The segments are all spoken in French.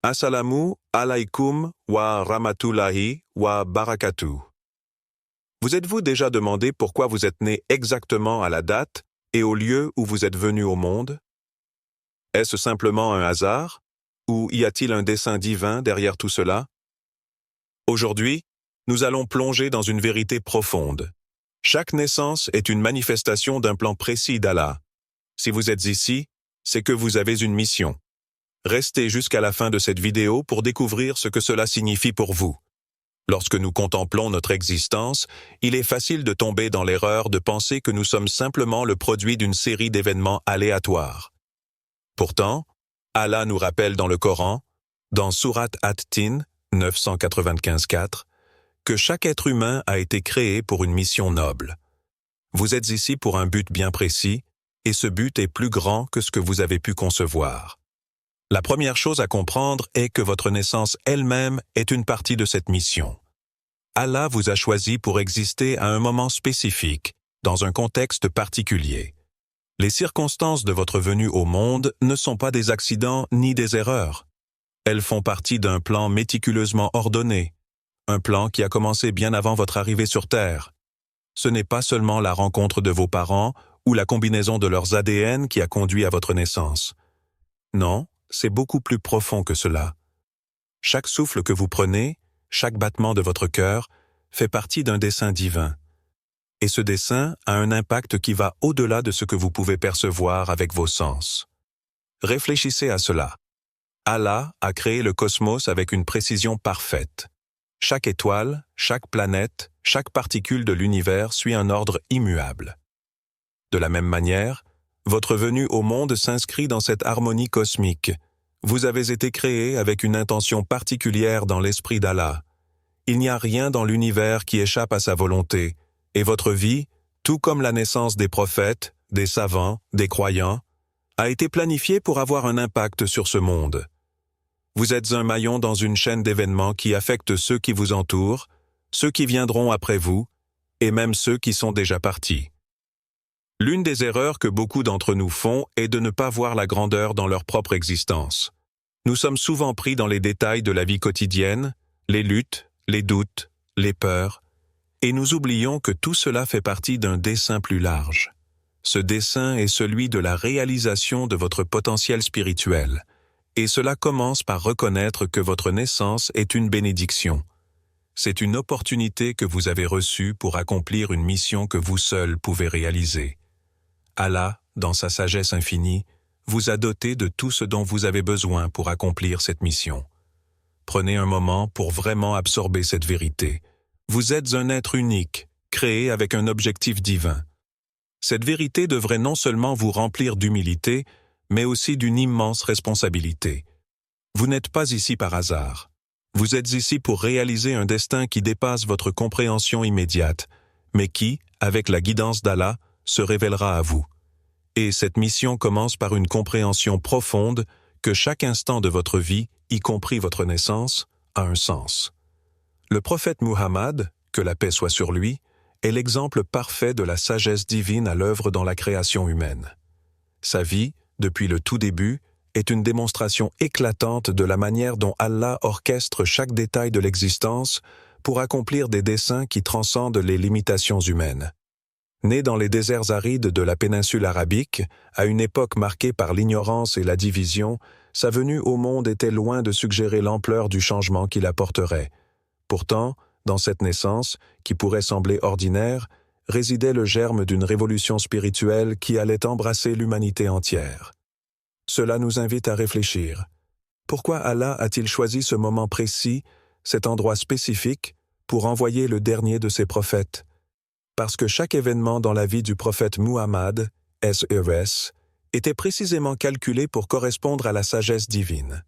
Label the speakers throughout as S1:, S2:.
S1: Assalamu alaikum wa rahmatullahi wa barakatuh. Vous êtes-vous déjà demandé pourquoi vous êtes né exactement à la date et au lieu où vous êtes venu au monde? Est-ce simplement un hasard? Ou y a-t-il un dessein divin derrière tout cela? Aujourd'hui, nous allons plonger dans une vérité profonde. Chaque naissance est une manifestation d'un plan précis d'Allah. Si vous êtes ici, c'est que vous avez une mission. Restez jusqu'à la fin de cette vidéo pour découvrir ce que cela signifie pour vous. Lorsque nous contemplons notre existence, il est facile de tomber dans l'erreur de penser que nous sommes simplement le produit d'une série d'événements aléatoires. Pourtant, Allah nous rappelle dans le Coran, dans Sourate At-Tin 995-4, que chaque être humain a été créé pour une mission noble. Vous êtes ici pour un but bien précis, et ce but est plus grand que ce que vous avez pu concevoir. La première chose à comprendre est que votre naissance elle-même est une partie de cette mission. Allah vous a choisi pour exister à un moment spécifique, dans un contexte particulier. Les circonstances de votre venue au monde ne sont pas des accidents ni des erreurs. Elles font partie d'un plan méticuleusement ordonné, un plan qui a commencé bien avant votre arrivée sur Terre. Ce n'est pas seulement la rencontre de vos parents ou la combinaison de leurs ADN qui a conduit à votre naissance. Non, c'est beaucoup plus profond que cela. Chaque souffle que vous prenez, chaque battement de votre cœur, fait partie d'un dessein divin. Et ce dessein a un impact qui va au-delà de ce que vous pouvez percevoir avec vos sens. Réfléchissez à cela. Allah a créé le cosmos avec une précision parfaite. Chaque étoile, chaque planète, chaque particule de l'univers suit un ordre immuable. De la même manière, votre venue au monde s'inscrit dans cette harmonie cosmique. Vous avez été créé avec une intention particulière dans l'esprit d'Allah. Il n'y a rien dans l'univers qui échappe à sa volonté, et votre vie, tout comme la naissance des prophètes, des savants, des croyants, a été planifiée pour avoir un impact sur ce monde. Vous êtes un maillon dans une chaîne d'événements qui affectent ceux qui vous entourent, ceux qui viendront après vous, et même ceux qui sont déjà partis. L'une des erreurs que beaucoup d'entre nous font est de ne pas voir la grandeur dans leur propre existence. Nous sommes souvent pris dans les détails de la vie quotidienne, les luttes, les doutes, les peurs, et nous oublions que tout cela fait partie d'un dessein plus large. Ce dessein est celui de la réalisation de votre potentiel spirituel, et cela commence par reconnaître que votre naissance est une bénédiction. C'est une opportunité que vous avez reçue pour accomplir une mission que vous seul pouvez réaliser. Allah, dans sa sagesse infinie, vous a doté de tout ce dont vous avez besoin pour accomplir cette mission. Prenez un moment pour vraiment absorber cette vérité. Vous êtes un être unique, créé avec un objectif divin. Cette vérité devrait non seulement vous remplir d'humilité, mais aussi d'une immense responsabilité. Vous n'êtes pas ici par hasard. Vous êtes ici pour réaliser un destin qui dépasse votre compréhension immédiate, mais qui, avec la guidance d'Allah, se révélera à vous. Et cette mission commence par une compréhension profonde que chaque instant de votre vie, y compris votre naissance, a un sens. Le prophète Muhammad, que la paix soit sur lui, est l'exemple parfait de la sagesse divine à l'œuvre dans la création humaine. Sa vie, depuis le tout début, est une démonstration éclatante de la manière dont Allah orchestre chaque détail de l'existence pour accomplir des desseins qui transcendent les limitations humaines. Né dans les déserts arides de la péninsule arabique, à une époque marquée par l'ignorance et la division, sa venue au monde était loin de suggérer l'ampleur du changement qu'il apporterait. Pourtant, dans cette naissance, qui pourrait sembler ordinaire, résidait le germe d'une révolution spirituelle qui allait embrasser l'humanité entière. Cela nous invite à réfléchir. Pourquoi Allah a-t-il choisi ce moment précis, cet endroit spécifique, pour envoyer le dernier de ses prophètes? Parce que chaque événement dans la vie du prophète Muhammad, S.R.S., était précisément calculé pour correspondre à la sagesse divine.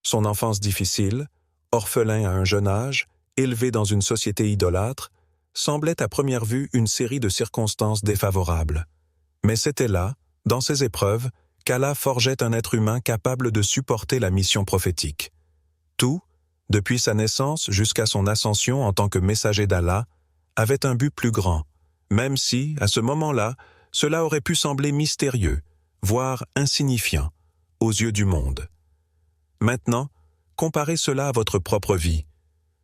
S1: Son enfance difficile, orphelin à un jeune âge, élevé dans une société idolâtre, semblait à première vue une série de circonstances défavorables. Mais c'était là, dans ces épreuves, qu'Allah forgeait un être humain capable de supporter la mission prophétique. Tout, depuis sa naissance jusqu'à son ascension en tant que messager d'Allah, avait un but plus grand, même si, à ce moment-là, cela aurait pu sembler mystérieux, voire insignifiant, aux yeux du monde. Maintenant, comparez cela à votre propre vie.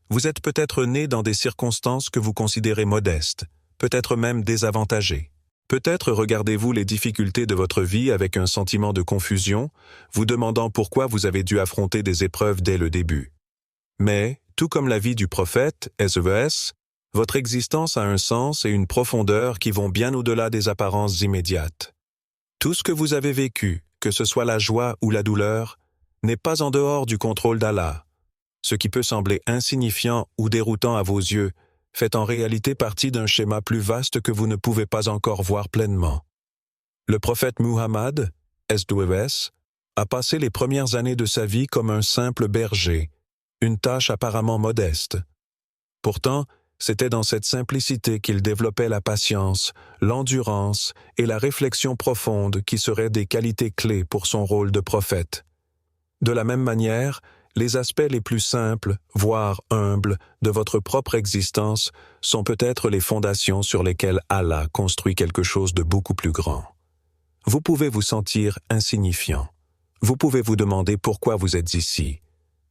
S1: Vous êtes peut-être né dans des circonstances que vous considérez modestes, peut-être même désavantagées. Peut-être regardez-vous les difficultés de votre vie avec un sentiment de confusion, vous demandant pourquoi vous avez dû affronter des épreuves dès le début. Mais, tout comme la vie du prophète, SES, votre existence a un sens et une profondeur qui vont bien au-delà des apparences immédiates. Tout ce que vous avez vécu, que ce soit la joie ou la douleur, n'est pas en dehors du contrôle d'Allah. Ce qui peut sembler insignifiant ou déroutant à vos yeux fait en réalité partie d'un schéma plus vaste que vous ne pouvez pas encore voir pleinement. Le prophète Muhammad, SES, a passé les premières années de sa vie comme un simple berger, une tâche apparemment modeste. Pourtant, c'était dans cette simplicité qu'il développait la patience, l'endurance et la réflexion profonde qui seraient des qualités clés pour son rôle de prophète. De la même manière, les aspects les plus simples, voire humbles, de votre propre existence sont peut-être les fondations sur lesquelles Allah construit quelque chose de beaucoup plus grand. Vous pouvez vous sentir insignifiant. Vous pouvez vous demander pourquoi vous êtes ici.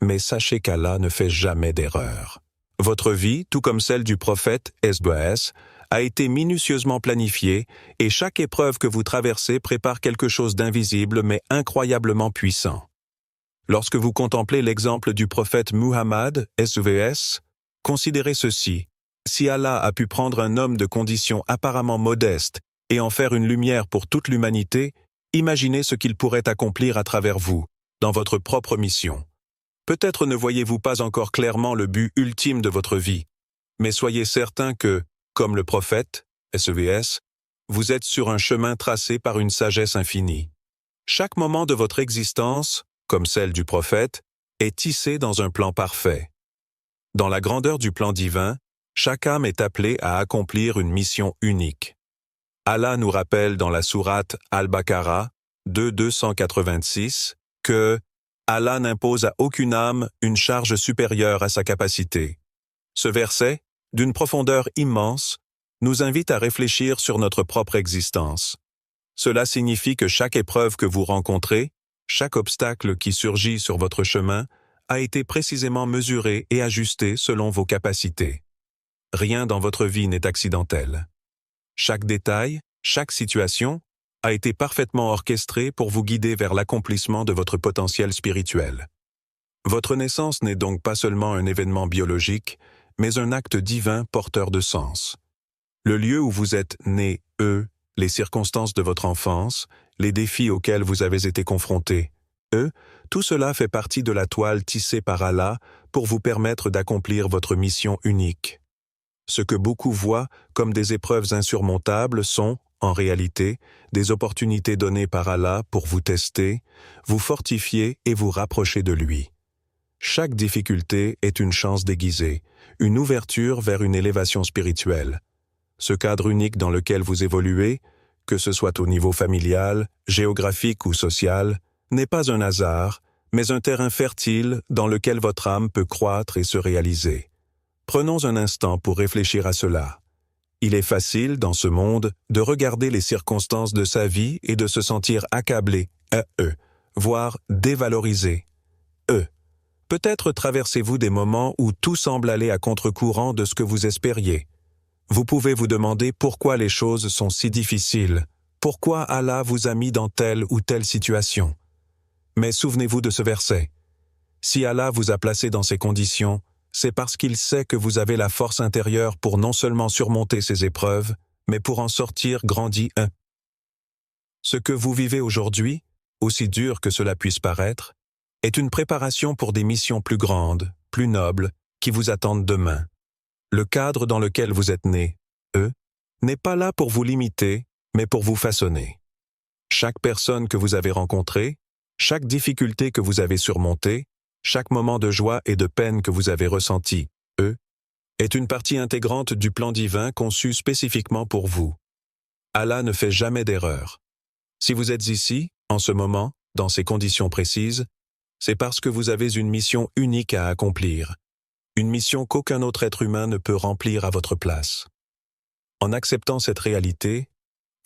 S1: Mais sachez qu'Allah ne fait jamais d'erreur. Votre vie, tout comme celle du prophète SES, a été minutieusement planifiée et chaque épreuve que vous traversez prépare quelque chose d'invisible mais incroyablement puissant. Lorsque vous contemplez l'exemple du prophète Muhammad, SES, considérez ceci. Si Allah a pu prendre un homme de condition apparemment modeste et en faire une lumière pour toute l'humanité, imaginez ce qu'il pourrait accomplir à travers vous, dans votre propre mission. Peut-être ne voyez-vous pas encore clairement le but ultime de votre vie, mais soyez certain que, comme le prophète, SES, vous êtes sur un chemin tracé par une sagesse infinie. Chaque moment de votre existence, comme celle du prophète, est tissé dans un plan parfait. Dans la grandeur du plan divin, chaque âme est appelée à accomplir une mission unique. Allah nous rappelle dans la sourate Al-Baqarah 2:286 que Allah n'impose à aucune âme une charge supérieure à sa capacité. Ce verset, d'une profondeur immense, nous invite à réfléchir sur notre propre existence. Cela signifie que chaque épreuve que vous rencontrez, chaque obstacle qui surgit sur votre chemin, a été précisément mesuré et ajusté selon vos capacités. Rien dans votre vie n'est accidentel. Chaque détail, chaque situation, a été parfaitement orchestré pour vous guider vers l'accomplissement de votre potentiel spirituel. Votre naissance n'est donc pas seulement un événement biologique, mais un acte divin porteur de sens. Le lieu où vous êtes né, les circonstances de votre enfance, les défis auxquels vous avez été confrontés, tout cela fait partie de la toile tissée par Allah pour vous permettre d'accomplir votre mission unique. Ce que beaucoup voient comme des épreuves insurmontables sont, en réalité, des opportunités données par Allah pour vous tester, vous fortifier et vous rapprocher de lui. Chaque difficulté est une chance déguisée, une ouverture vers une élévation spirituelle. Ce cadre unique dans lequel vous évoluez, que ce soit au niveau familial, géographique ou social, n'est pas un hasard, mais un terrain fertile dans lequel votre âme peut croître et se réaliser. Prenons un instant pour réfléchir à cela. Il est facile, dans ce monde, de regarder les circonstances de sa vie et de se sentir accablé, voire dévalorisé, Peut-être traversez-vous des moments où tout semble aller à contre-courant de ce que vous espériez. Vous pouvez vous demander pourquoi les choses sont si difficiles, pourquoi Allah vous a mis dans telle ou telle situation. Mais souvenez-vous de ce verset. Si Allah vous a placé dans ces conditions, c'est parce qu'il sait que vous avez la force intérieure pour non seulement surmonter ces épreuves, mais pour en sortir grandi. Ce que vous vivez aujourd'hui, aussi dur que cela puisse paraître, est une préparation pour des missions plus grandes, plus nobles, qui vous attendent demain. Le cadre dans lequel vous êtes né, n'est pas là pour vous limiter, mais pour vous façonner. Chaque personne que vous avez rencontrée, chaque difficulté que vous avez surmontée, chaque moment de joie et de peine que vous avez ressenti, est une partie intégrante du plan divin conçu spécifiquement pour vous. Allah ne fait jamais d'erreur. Si vous êtes ici, en ce moment, dans ces conditions précises, c'est parce que vous avez une mission unique à accomplir, une mission qu'aucun autre être humain ne peut remplir à votre place. En acceptant cette réalité,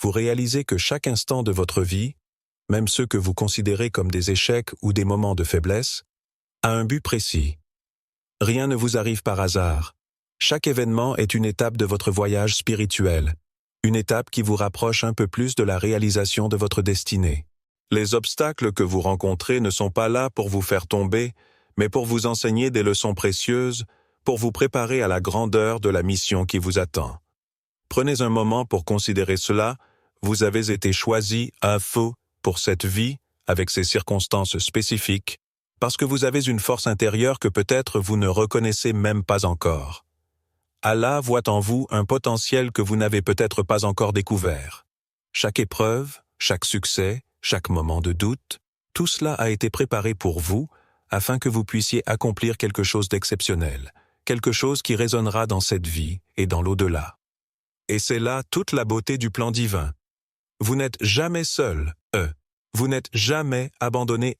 S1: vous réalisez que chaque instant de votre vie, même ceux que vous considérez comme des échecs ou des moments de faiblesse, a un but précis. Rien ne vous arrive par hasard. Chaque événement est une étape de votre voyage spirituel, une étape qui vous rapproche un peu plus de la réalisation de votre destinée. Les obstacles que vous rencontrez ne sont pas là pour vous faire tomber, mais pour vous enseigner des leçons précieuses, pour vous préparer à la grandeur de la mission qui vous attend. Prenez un moment pour considérer cela. Vous avez été choisi à faux pour cette vie, avec ses circonstances spécifiques, parce que vous avez une force intérieure que peut-être vous ne reconnaissez même pas encore. Allah voit en vous un potentiel que vous n'avez peut-être pas encore découvert. Chaque épreuve, chaque succès, chaque moment de doute, tout cela a été préparé pour vous, afin que vous puissiez accomplir quelque chose d'exceptionnel, quelque chose qui résonnera dans cette vie et dans l'au-delà. Et c'est là toute la beauté du plan divin. Vous n'êtes jamais seul, Vous n'êtes jamais abandonné,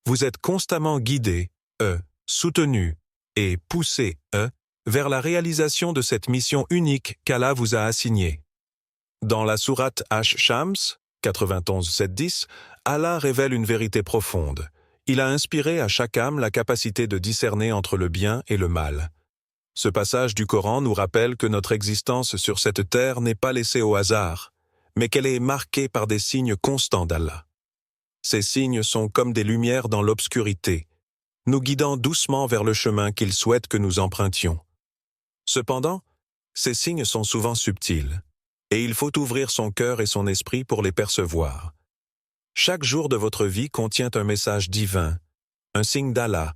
S1: Vous êtes constamment guidé, soutenu et poussé, vers la réalisation de cette mission unique qu'Allah vous a assignée. Dans la sourate Ash-Shams, 91-7-10, Allah révèle une vérité profonde. Il a inspiré à chaque âme la capacité de discerner entre le bien et le mal. Ce passage du Coran nous rappelle que notre existence sur cette terre n'est pas laissée au hasard, mais qu'elle est marquée par des signes constants d'Allah. Ces signes sont comme des lumières dans l'obscurité, nous guidant doucement vers le chemin qu'il souhaite que nous empruntions. Cependant, ces signes sont souvent subtils, et il faut ouvrir son cœur et son esprit pour les percevoir. Chaque jour de votre vie contient un message divin, un signe d'Allah.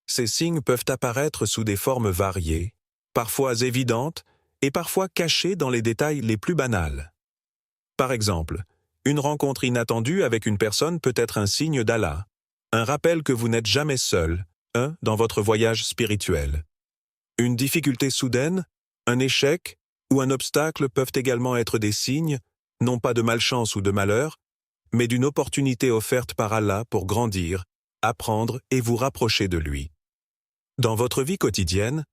S1: Ces signes peuvent apparaître sous des formes variées, parfois évidentes et parfois cachées dans les détails les plus banals. Par exemple, une rencontre inattendue avec une personne peut être un signe d'Allah, un rappel que vous n'êtes jamais seul, dans votre voyage spirituel. Une difficulté soudaine, un échec ou un obstacle peuvent également être des signes, non pas de malchance ou de malheur, mais d'une opportunité offerte par Allah pour grandir, apprendre et vous rapprocher de lui. Dans votre vie quotidienne,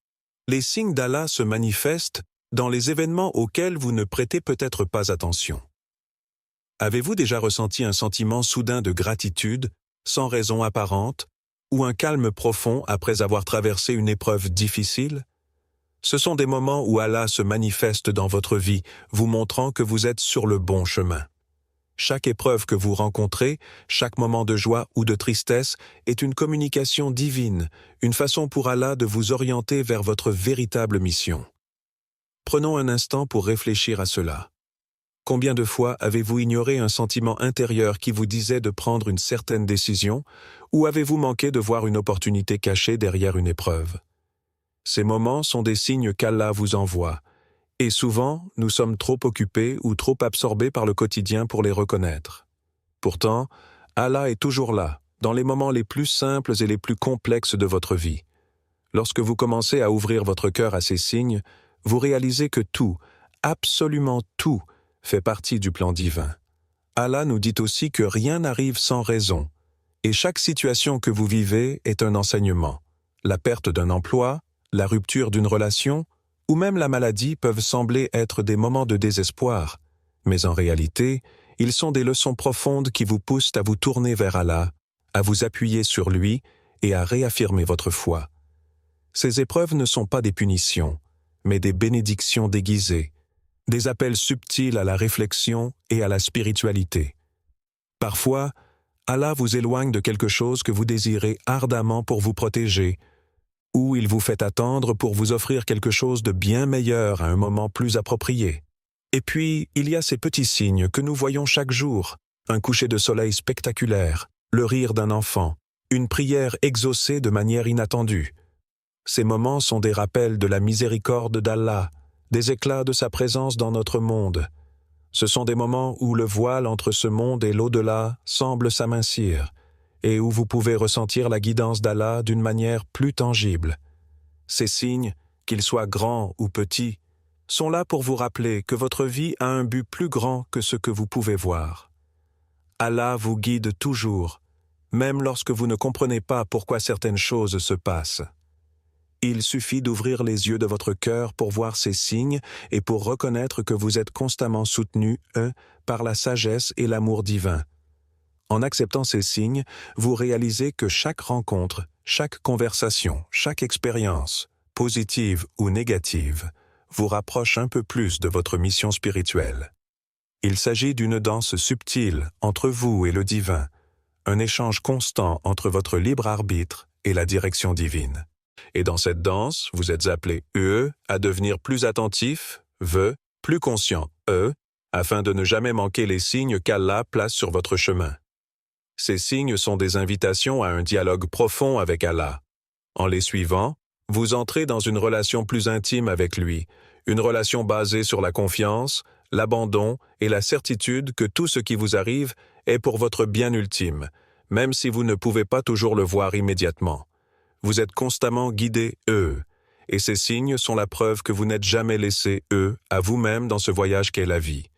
S1: les signes d'Allah se manifestent dans les événements auxquels vous ne prêtez peut-être pas attention. Avez-vous déjà ressenti un sentiment soudain de gratitude, sans raison apparente, ou un calme profond après avoir traversé une épreuve difficile? Ce sont des moments où Allah se manifeste dans votre vie, vous montrant que vous êtes sur le bon chemin. Chaque épreuve que vous rencontrez, chaque moment de joie ou de tristesse est une communication divine, une façon pour Allah de vous orienter vers votre véritable mission. Prenons un instant pour réfléchir à cela. Combien de fois avez-vous ignoré un sentiment intérieur qui vous disait de prendre une certaine décision, ou avez-vous manqué de voir une opportunité cachée derrière une épreuve? Ces moments sont des signes qu'Allah vous envoie, et souvent, nous sommes trop occupés ou trop absorbés par le quotidien pour les reconnaître. Pourtant, Allah est toujours là, dans les moments les plus simples et les plus complexes de votre vie. Lorsque vous commencez à ouvrir votre cœur à ces signes, vous réalisez que tout, absolument tout, fait partie du plan divin. Allah nous dit aussi que rien n'arrive sans raison, et chaque situation que vous vivez est un enseignement. La perte d'un emploi, la rupture d'une relation, ou même la maladie peuvent sembler être des moments de désespoir, mais en réalité, ils sont des leçons profondes qui vous poussent à vous tourner vers Allah, à vous appuyer sur lui et à réaffirmer votre foi. Ces épreuves ne sont pas des punitions, mais des bénédictions déguisées, des appels subtils à la réflexion et à la spiritualité. Parfois, Allah vous éloigne de quelque chose que vous désirez ardemment pour vous protéger, ou il vous fait attendre pour vous offrir quelque chose de bien meilleur à un moment plus approprié. Et puis, il y a ces petits signes que nous voyons chaque jour, un coucher de soleil spectaculaire, le rire d'un enfant, une prière exaucée de manière inattendue. Ces moments sont des rappels de la miséricorde d'Allah, des éclats de sa présence dans notre monde. Ce sont des moments où le voile entre ce monde et l'au-delà semble s'amincir, et où vous pouvez ressentir la guidance d'Allah d'une manière plus tangible. Ces signes, qu'ils soient grands ou petits, sont là pour vous rappeler que votre vie a un but plus grand que ce que vous pouvez voir. Allah vous guide toujours, même lorsque vous ne comprenez pas pourquoi certaines choses se passent. Il suffit d'ouvrir les yeux de votre cœur pour voir ces signes et pour reconnaître que vous êtes constamment soutenu, par la sagesse et l'amour divin. En acceptant ces signes, vous réalisez que chaque rencontre, chaque conversation, chaque expérience, positive ou négative, vous rapproche un peu plus de votre mission spirituelle. Il s'agit d'une danse subtile entre vous et le divin, un échange constant entre votre libre arbitre et la direction divine. Et dans cette danse, vous êtes appelé, à devenir plus attentif, plus conscient, afin de ne jamais manquer les signes qu'Allah place sur votre chemin. Ces signes sont des invitations à un dialogue profond avec Allah. En les suivant, vous entrez dans une relation plus intime avec lui, une relation basée sur la confiance, l'abandon et la certitude que tout ce qui vous arrive est pour votre bien ultime, même si vous ne pouvez pas toujours le voir immédiatement. Vous êtes constamment guidé, et ces signes sont la preuve que vous n'êtes jamais laissé, à vous-même dans ce voyage qu'est la vie.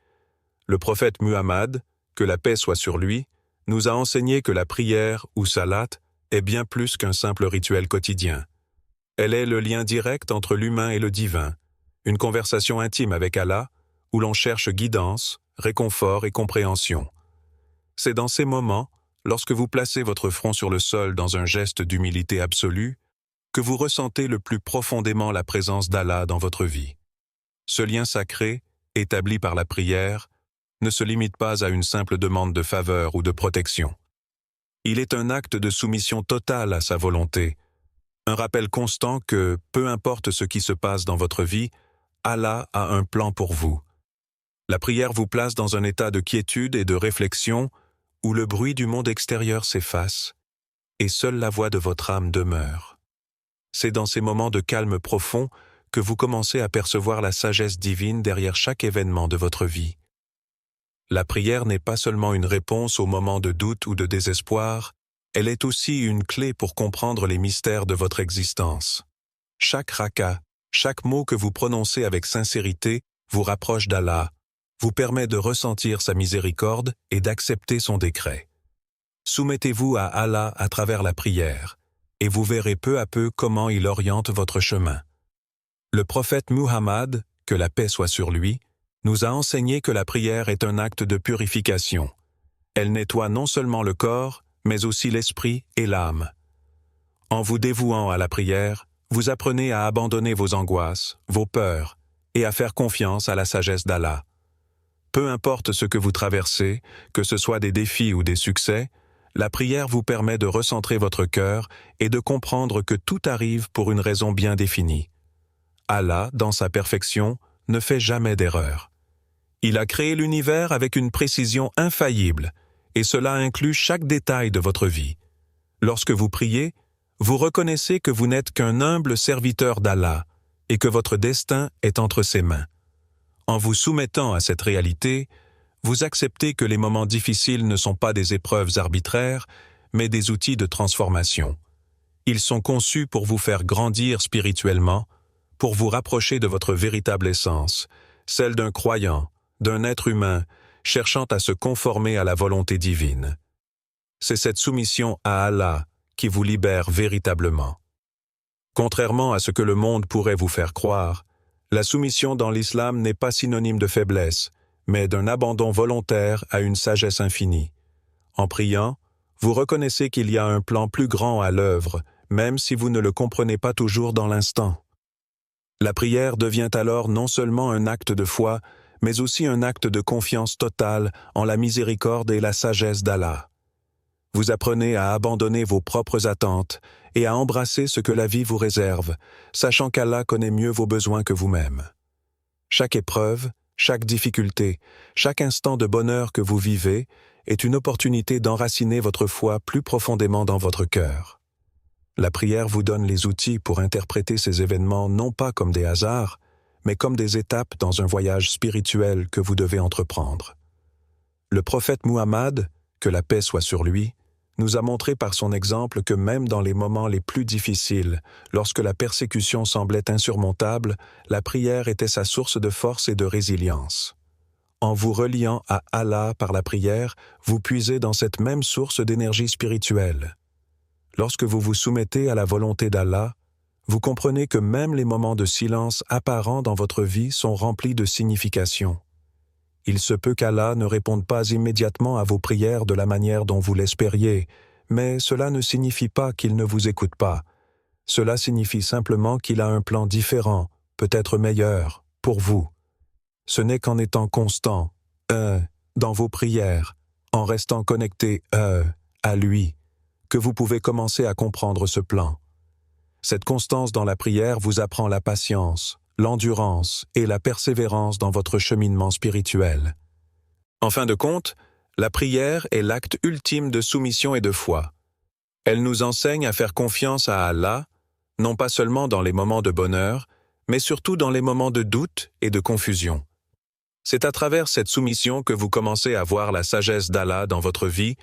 S1: Le prophète Muhammad, que la paix soit sur lui, nous a enseigné que la prière, ou salat, est bien plus qu'un simple rituel quotidien. Elle est le lien direct entre l'humain et le divin, une conversation intime avec Allah, où l'on cherche guidance, réconfort et compréhension. C'est dans ces moments, lorsque vous placez votre front sur le sol dans un geste d'humilité absolue, que vous ressentez le plus profondément la présence d'Allah dans votre vie. Ce lien sacré, établi par la prière, ne se limite pas à une simple demande de faveur ou de protection. Il est un acte de soumission totale à sa volonté, un rappel constant que, peu importe ce qui se passe dans votre vie, Allah a un plan pour vous. La prière vous place dans un état de quiétude et de réflexion où le bruit du monde extérieur s'efface et seule la voix de votre âme demeure. C'est dans ces moments de calme profond que vous commencez à percevoir la sagesse divine derrière chaque événement de votre vie. La prière n'est pas seulement une réponse aux moments de doute ou de désespoir, elle est aussi une clé pour comprendre les mystères de votre existence. Chaque raka, chaque mot que vous prononcez avec sincérité vous rapproche d'Allah, vous permet de ressentir sa miséricorde et d'accepter son décret. Soumettez-vous à Allah à travers la prière, et vous verrez peu à peu comment il oriente votre chemin. Le prophète Muhammad, que la paix soit sur lui, nous a enseigné que la prière est un acte de purification. Elle nettoie non seulement le corps, mais aussi l'esprit et l'âme. En vous dévouant à la prière, vous apprenez à abandonner vos angoisses, vos peurs, et à faire confiance à la sagesse d'Allah. Peu importe ce que vous traversez, que ce soit des défis ou des succès, la prière vous permet de recentrer votre cœur et de comprendre que tout arrive pour une raison bien définie. Allah, dans sa perfection, ne fait jamais d'erreur. Il a créé l'univers avec une précision infaillible, et cela inclut chaque détail de votre vie. Lorsque vous priez, vous reconnaissez que vous n'êtes qu'un humble serviteur d'Allah et que votre destin est entre ses mains. En vous soumettant à cette réalité, vous acceptez que les moments difficiles ne sont pas des épreuves arbitraires, mais des outils de transformation. Ils sont conçus pour vous faire grandir spirituellement, pour vous rapprocher de votre véritable essence, celle d'un croyant, d'un être humain, cherchant à se conformer à la volonté divine. C'est cette soumission à Allah qui vous libère véritablement. Contrairement à ce que le monde pourrait vous faire croire, la soumission dans l'islam n'est pas synonyme de faiblesse, mais d'un abandon volontaire à une sagesse infinie. En priant, vous reconnaissez qu'il y a un plan plus grand à l'œuvre, même si vous ne le comprenez pas toujours dans l'instant. La prière devient alors non seulement un acte de foi, mais aussi un acte de confiance totale en la miséricorde et la sagesse d'Allah. Vous apprenez à abandonner vos propres attentes et à embrasser ce que la vie vous réserve, sachant qu'Allah connaît mieux vos besoins que vous-même. Chaque épreuve, chaque difficulté, chaque instant de bonheur que vous vivez est une opportunité d'enraciner votre foi plus profondément dans votre cœur. La prière vous donne les outils pour interpréter ces événements non pas comme des hasards, mais comme des étapes dans un voyage spirituel que vous devez entreprendre. Le prophète Muhammad, que la paix soit sur lui, nous a montré par son exemple que même dans les moments les plus difficiles, lorsque la persécution semblait insurmontable, la prière était sa source de force et de résilience. En vous reliant à Allah par la prière, vous puisez dans cette même source d'énergie spirituelle. Lorsque vous vous soumettez à la volonté d'Allah, vous comprenez que même les moments de silence apparents dans votre vie sont remplis de signification. Il se peut qu'Allah ne réponde pas immédiatement à vos prières de la manière dont vous l'espériez, mais cela ne signifie pas qu'il ne vous écoute pas. Cela signifie simplement qu'il a un plan différent, peut-être meilleur, pour vous. Ce n'est qu'en étant constant, dans vos prières, en restant connecté, à lui, que vous pouvez commencer à comprendre ce plan. Cette constance dans la prière vous apprend la patience, l'endurance et la persévérance dans votre cheminement spirituel. En fin de compte, la prière est l'acte ultime de soumission et de foi. Elle nous enseigne à faire confiance à Allah, non pas seulement dans les moments de bonheur, mais surtout dans les moments de doute et de confusion. C'est à travers cette soumission que vous commencez à voir la sagesse d'Allah dans votre vie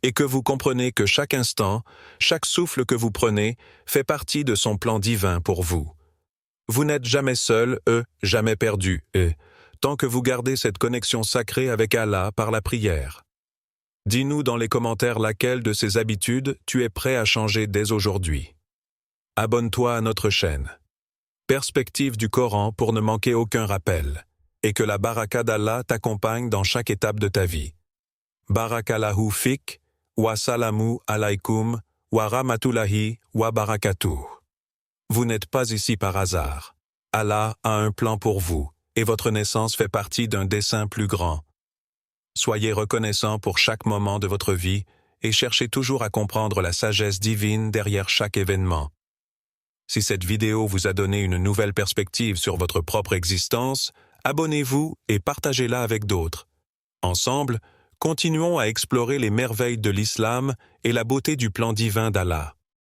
S1: et que vous comprenez que chaque instant, chaque souffle que vous prenez fait partie de son plan divin pour vous. Vous n'êtes jamais seul, jamais perdu, tant que vous gardez cette connexion sacrée avec Allah par la prière. Dis-nous dans les commentaires laquelle de ces habitudes tu es prêt à changer dès aujourd'hui. Abonne-toi à notre chaîne. Perspective du Coran pour ne manquer aucun rappel, et que la baraka d'Allah t'accompagne dans chaque étape de ta vie. Barakallahu fik, wa salamu alaykum, wa rahmatullahi wa barakatuh. Vous n'êtes pas ici par hasard. Allah a un plan pour vous, et votre naissance fait partie d'un dessein plus grand. Soyez reconnaissants pour chaque moment de votre vie et cherchez toujours à comprendre la sagesse divine derrière chaque événement. Si cette vidéo vous a donné une nouvelle perspective sur votre propre existence, abonnez-vous et partagez-la avec d'autres. Ensemble, continuons à explorer les merveilles de l'islam et la beauté du plan divin d'Allah.